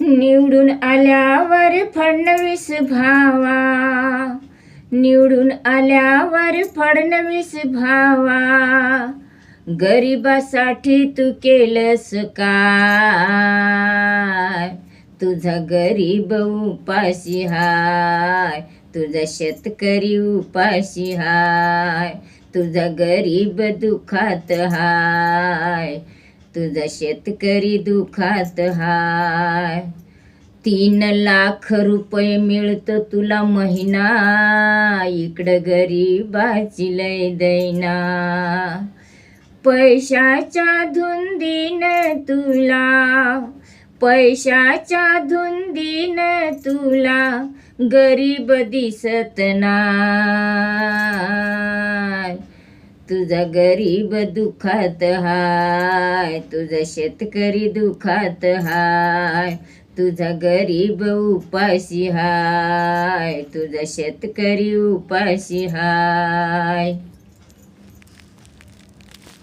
निवडून आल्यावर फडणवीस भावा, निवडून आल्यावर फडणवीस भावा, गरिबासाठी तू केलंस काय? तुझा गरीब उपाशी हाय, तुझा शेतकरी उपाशी हाय, तुझा गरीब दुखात हाय, तुझा शेतकरी दुखात हाय. 3 लाख रुपये मिळतो तुला महिना, इकडं गरीबाची लय दैना. पैशाच्या धुंदीन तुला, पैशाच्या धुंदीन तुला गरीब दिसत नाय. तुझा गरीब दुखात हाय, तुझा शेतकरी दुखात हाय, तुझा गरीब उपाशी हाय, तुझा शेतकरी उपाशी हाय.